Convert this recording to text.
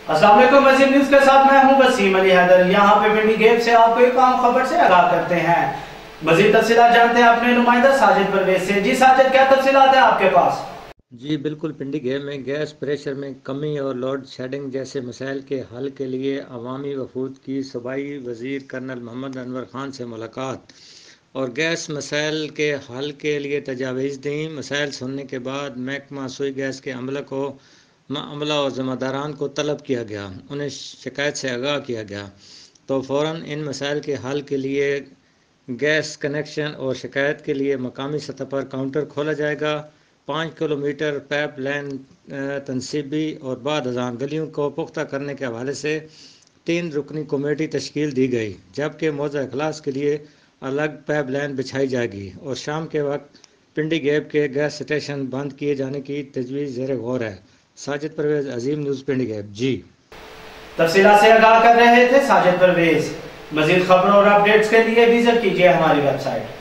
अस्सलाम वालेकुम, वसीम न्यूज़ के साथ मैं हूं वसीम अली हैदर। यहाँ पे पिंडी गेप से आपको एक आम खबर से आगाह करते हैं। मजीद तफसीलात जानते हैं अपने नुमाइंदा साजिद परवेज से। जी साजिद, क्या तफसीलात है आपके पास? जी बिल्कुल, पिंडी गेप में गैस प्रेशर में कमी और लोड शेडिंग जैसे मसाइल के हल के लिए अवामी वफूद की सूबाई वज़ीर कर्नल मोहम्मद अनवर ख़ान से मुलाकात और गैस मसाइल के हल के लिए तजावीज़ दी। मसाइल सुनने के बाद महकमा सुई गैस के अमला और ज़िम्मेदारान को तलब किया गया, उन्हें शिकायत से आगाह किया गया तो फ़ौरन इन मसाइल के हल के लिए गैस कनेक्शन और शिकायत के लिए मकामी सतह पर काउंटर खोला जाएगा। 5 किलोमीटर पाइप लाइन तनसीबी और बाद अज़ान गलियों को पुख्ता करने के हवाले से 3 रुकनी कमेटी तश्कील दी गई, जबकि मौज़ा इखलास के लिए अलग पाइप लाइन बिछाई जाएगी और शाम के वक्त पिंडी गेप के गैस स्टेशन बंद किए जाने की तजवीज़ ज़ेर गौर है। साजिद परवेज, अजीम न्यूज़, पिंडी गेप। जी तफसीलात से आगाह कर रहे थे साजिद परवेज। मजीद खबरों और अपडेट्स के लिए विजिट कीजिए हमारी वेबसाइट।